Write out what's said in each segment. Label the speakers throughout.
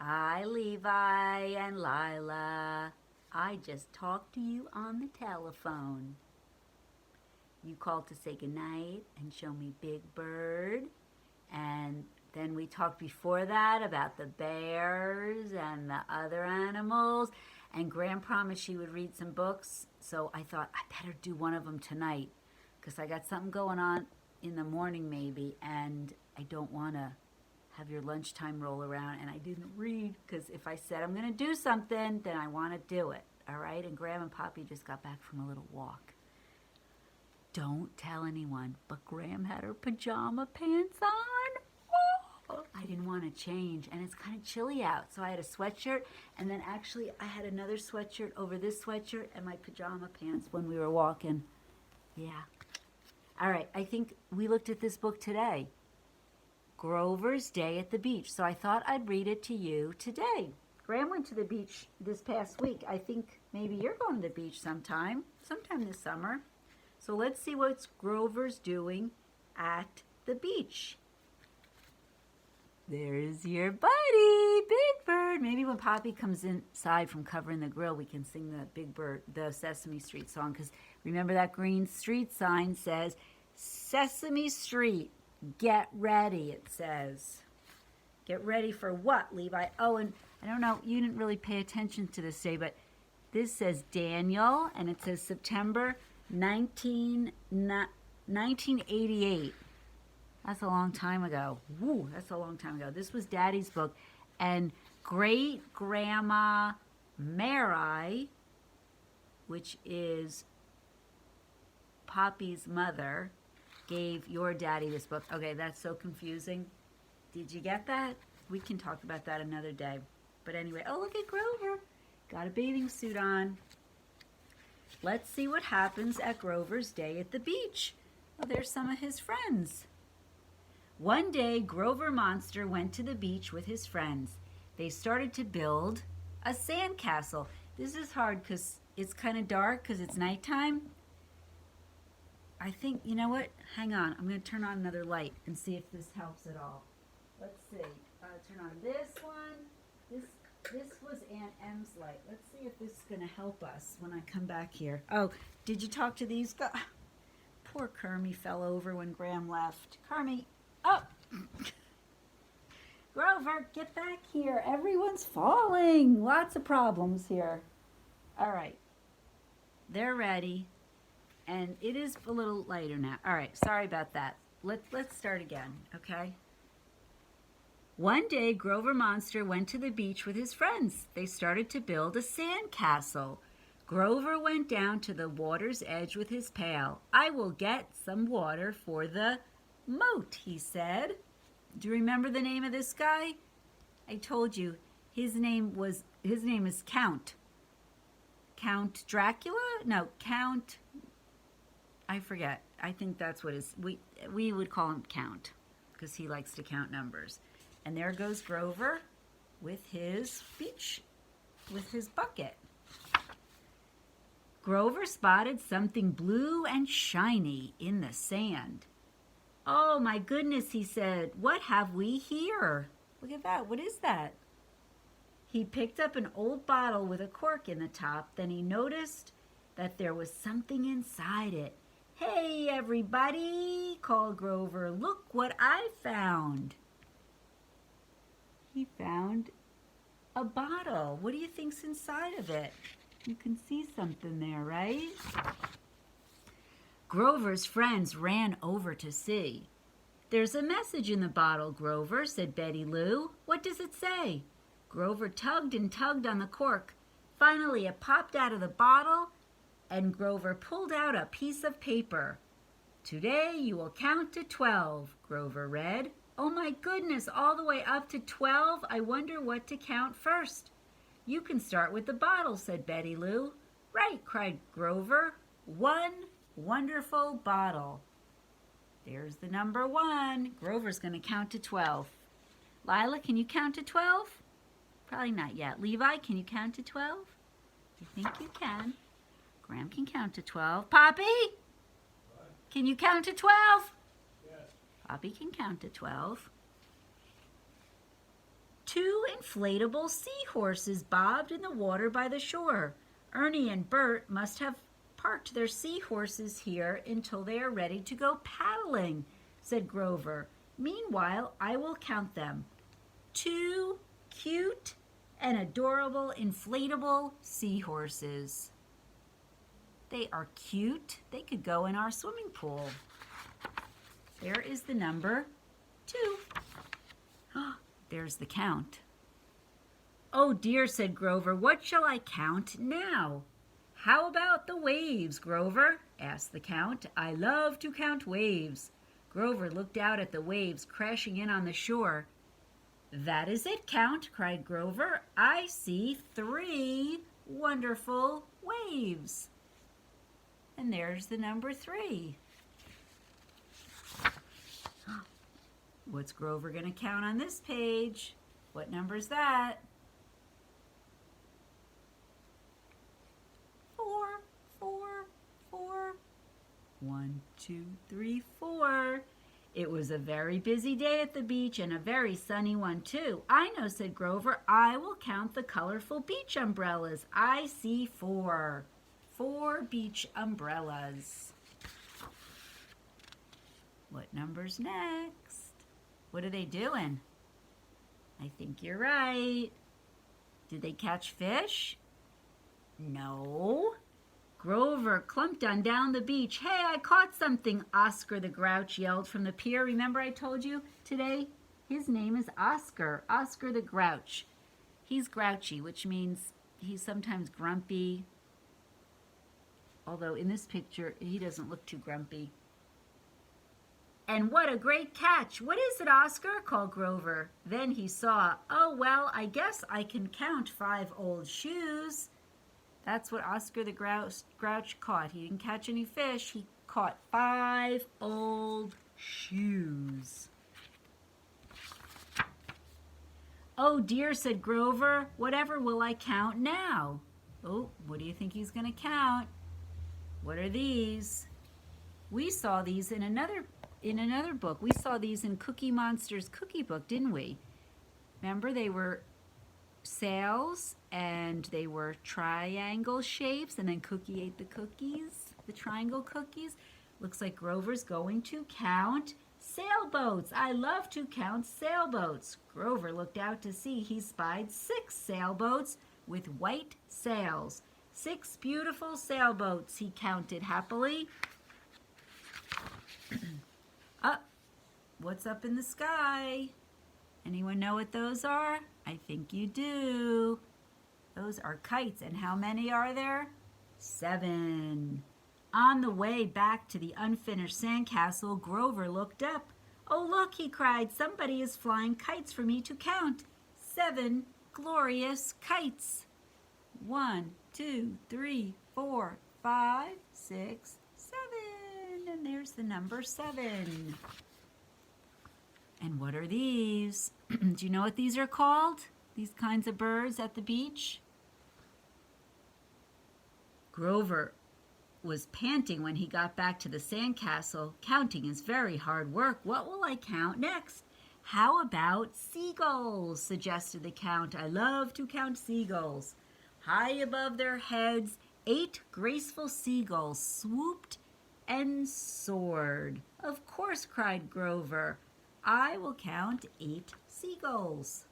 Speaker 1: Hi, Levi and Lila. I just talked to you on the telephone. You called to say goodnight and show me Big Bird. And then we talked before that about the bears and the other animals. And Graham promised she would read some books. So I thought I better do one of them tonight because I got something going on in the morning maybe. And I don't want to have your lunchtime roll around and I didn't read because if I said I'm going to do something, then I want to do it. All right? And Graham and Poppy just got back from a little walk. Don't tell anyone, but Graham had her pajama pants on. Oh, I didn't want to change, and it's kind of chilly out, so I had a sweatshirt, and then actually I had another sweatshirt over this sweatshirt and my pajama pants when we were walking. Yeah. All right, I think we looked at this book today, Grover's Day at the Beach, so I thought I'd read it to you today. Graham went to the beach this past week. I think maybe you're going to the beach sometime this summer. So let's see what Grover's doing at the beach. There's your buddy, Big Bird. Maybe when Poppy comes inside from covering the grill, we can sing the Big Bird, the Sesame Street song. Because remember that green street sign says, Sesame Street, get ready, it says. Get ready for what, Levi? Oh, and I don't know, you didn't really pay attention to this day, but this says Daniel, and it says September 1988. That's a long time ago. Woo, that's a long time ago. This was Daddy's book. And great-grandma Mary, which is Poppy's mother, gave your daddy this book. Okay, that's so confusing. Did you get that? We can talk about that another day. But anyway, oh, look at Grover. Got a bathing suit on. Let's see what happens at Grover's Day at the beach. Oh, there's some of his friends. One day, Grover Monster went to the beach with his friends. They started to build a sandcastle. This is hard because it's kind of dark because it's nighttime. I think, you know what? Hang on. I'm going to turn on another light and see if this helps at all. Let's see. Turn on this one. This was Aunt M's light. Let's see if this is going to help us when I come back here. Oh, did you talk to these guys? Poor Kermie fell over when Graham left. Kermie, up! Grover, get back here. Everyone's falling. Lots of problems here. All right. They're ready. And it is a little lighter now. All right. Sorry about that. Let's start again, okay? One day, Grover Monster went to the beach with his friends. They started to build a sandcastle. Grover went down to the water's edge with his pail. I will get some water for the moat, he said. Do you remember the name of this guy? I told you, his name is Count. Count Dracula? No, Count, I forget. I think that's what we would call him Count because he likes to count numbers. And there goes Grover with his bucket. Grover spotted something blue and shiny in the sand. Oh my goodness, he said, what have we here? Look at that, what is that? He picked up an old bottle with a cork in the top, then he noticed that there was something inside it. Hey everybody, called Grover, look what I found. He found a bottle. What do you think's inside of it? You can see something there, right? Grover's friends ran over to see. There's a message in the bottle, Grover, said Betty Lou. What does it say? Grover tugged and tugged on the cork. Finally, it popped out of the bottle, and Grover pulled out a piece of paper. Today you will count to 12, Grover read. Oh my goodness, all the way up to 12? I wonder what to count first. You can start with the bottle, said Betty Lou. Right, cried Grover. One wonderful bottle. There's the number 1. Grover's going to count to 12. Lila, can you count to 12? Probably not yet. Levi, can you count to 12? I think you can. Graham can count to 12. Poppy? What? Can you count to 12? Poppy can count to 12. 2 and inflatable seahorses bobbed in the water by the shore. Ernie and Bert must have parked their seahorses here until they are ready to go paddling, said Grover. Meanwhile, I will count them. 2 cute and adorable inflatable seahorses. They are cute. They could go in our swimming pool. There is the number 2. There's the count. Oh dear, said Grover, what shall I count now? How about the waves, Grover? Asked the Count. I love to count waves. Grover looked out at the waves crashing in on the shore. That is it, Count, cried Grover. I see 3 wonderful waves. And there's the number 3. What's Grover going to count on this page? What number is that? 4, 4, 4. 1, 2, 3, 4. It was a very busy day at the beach and a very sunny one too. I know, said Grover. I will count the colorful beach umbrellas. I see 4. 4 beach umbrellas. What number's next? What are they doing? I think you're right. Did they catch fish? No. Grover clumped on down the beach. Hey, I caught something, Oscar the Grouch yelled from the pier. Remember I told you today? His name is Oscar, Oscar the Grouch. He's grouchy, which means he's sometimes grumpy. Although in this picture, he doesn't look too grumpy. And what a great catch! What is it, Oscar? Called Grover. Then he saw, oh, well, I guess I can count 5 old shoes. That's what Oscar the Grouch caught. He didn't catch any fish. He caught 5 old shoes. Oh, dear, said Grover. Whatever will I count now? Oh, what do you think he's going to count? What are these? We saw these in another book. We saw these in Cookie Monster's cookie book, didn't we? Remember, they were sails and they were triangle shapes, and then Cookie ate the cookies, the triangle cookies. Looks like Grover's going to count sailboats. I love to count sailboats. Grover looked out to sea. He spied 6 sailboats with white sails. 6 beautiful sailboats, he counted happily. Up. What's up in the sky? Anyone know what those are? I think you do. Those are kites. And how many are there? 7. On the way back to the unfinished sandcastle, Grover looked up. Oh, look, he cried. Somebody is flying kites for me to count. 7 glorious kites. 1, 2, 3, 4, 5, 6, 7. And there's the number 7. And what are these? Do you know what these are called? These kinds of birds at the beach? Grover was panting when he got back to the sandcastle. Counting is very hard work. What will I count next? How about seagulls, suggested the Count. I love to count seagulls. High above their heads, 8 graceful seagulls swooped and soared. Of course, cried Grover. I will count 8 seagulls.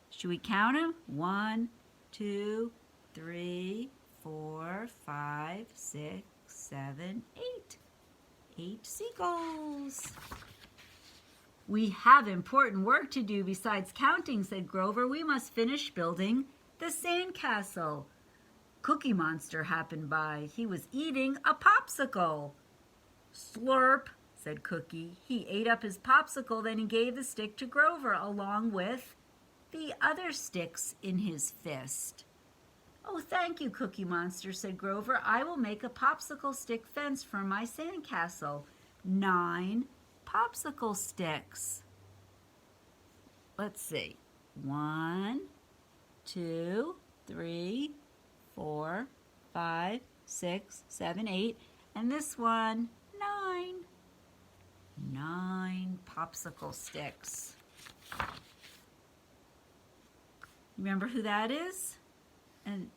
Speaker 1: Should we count them? 1, 2, 3, 4, 5, 6, 7, 8. 8 seagulls. We have important work to do besides counting, said Grover. We must finish building the sandcastle. Cookie Monster happened by. He was eating a popsicle. Slurp, said Cookie. He ate up his popsicle, then he gave the stick to Grover along with the other sticks in his fist. Oh, thank you, Cookie Monster, said Grover. I will make a popsicle stick fence for my sandcastle. 9 popsicle sticks. Let's see. 1, 2, 3, 4, 5, 6, 7, 8. And this one, 9. 9 popsicle sticks. Remember who that is? And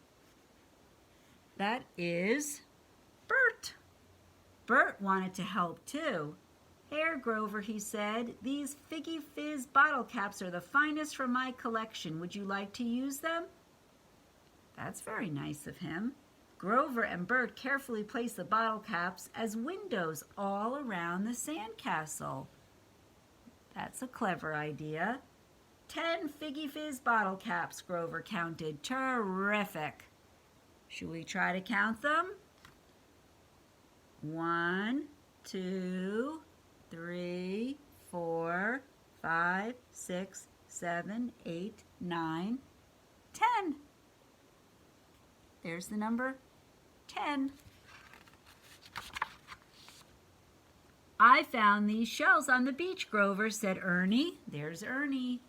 Speaker 1: that is Bert. Bert wanted to help too. "Here, Grover," he said, "these Figgy Fizz bottle caps are the finest from my collection. Would you like to use them?" That's very nice of him. Grover and Bert carefully placed the bottle caps as windows all around the sandcastle. That's a clever idea. 10 Figgy Fizz bottle caps, Grover counted. Terrific. Should we try to count them? 1, 2, 3, 4, 5, 6, 7, 8, 9, 10. There's the number 10. "I found these shells on the beach, Grover," said Ernie. There's Ernie.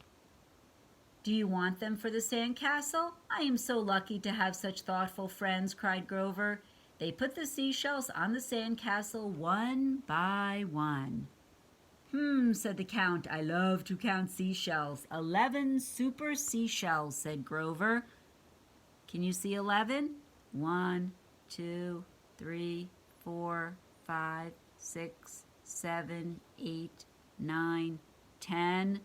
Speaker 1: "Do you want them for the sandcastle? I am so lucky to have such thoughtful friends," cried Grover. They put the seashells on the sandcastle one by one. Said the Count. "I love to count seashells." 11 super seashells," said Grover. Can you see 11? 1, 2, 3, 4, 5, 6, 7, 8, 9, 10.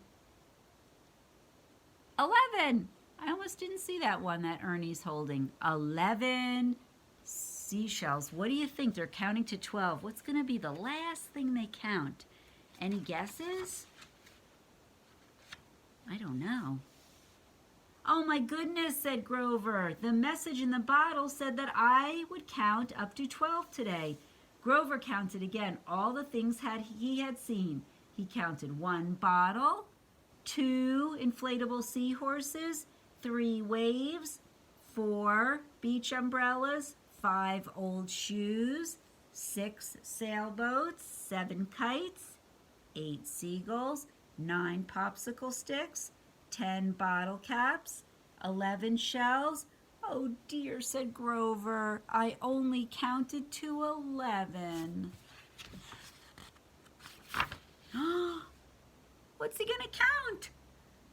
Speaker 1: 11! I almost didn't see that one that Ernie's holding. 11 seashells. What do you think? They're counting to 12. What's going to be the last thing they count? Any guesses? I don't know. "Oh my goodness," said Grover. "The message in the bottle said that I would count up to 12 today." Grover counted again all the things he had seen. He counted 1 bottle, 2 inflatable seahorses, 3 waves, 4 beach umbrellas, 5 old shoes, 6 sailboats, 7 kites, 8 seagulls, 9 popsicle sticks, 10 bottle caps, 11 shells. "Oh dear," said Grover, "I only counted to 11. What's he gonna count?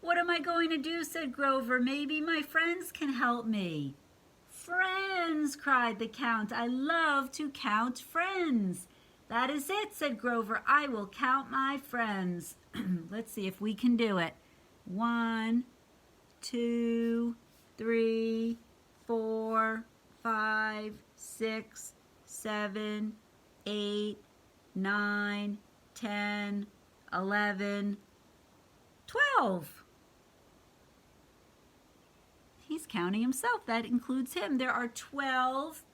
Speaker 1: "What am I going to do?" said Grover. "Maybe my friends can help me." "Friends!" cried the Count. "I love to count friends." "That is it," said Grover. "I will count my friends." Let's see if we can do it. 1, 2, 3, 4, 5, 6, 7, 8, 9, 10, 11, 12. He's counting himself. That includes him. There are 12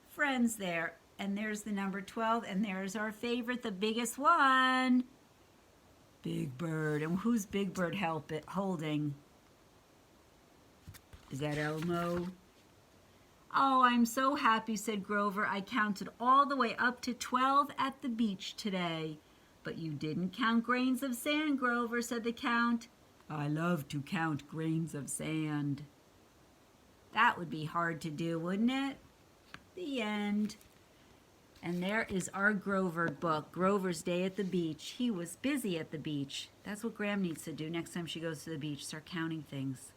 Speaker 1: friends there. And there's the number 12. And there's our favorite, the biggest one. Big Bird. And who's Big Bird holding? Is that Elmo? "Oh, I'm so happy," said Grover. "I counted all the way up to 12 at the beach today." "But you didn't count grains of sand, Grover," said the Count. "I love to count grains of sand." That would be hard to do, wouldn't it? The end. And there is our Grover book, Grover's Day at the Beach. He was busy at the beach. That's what Graham needs to do next time she goes to the beach, start counting things.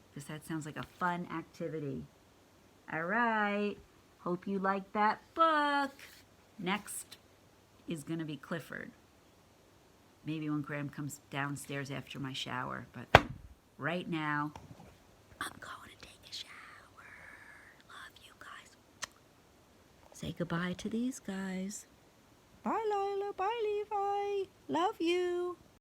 Speaker 1: Because that sounds like a fun activity. All right. Hope you liked that book. Next is going to be Clifford. Maybe when Graham comes downstairs after my shower. But right now, I'm going to take a shower. Love you guys. Say goodbye to these guys. Bye, Lila. Bye, Levi. Love you.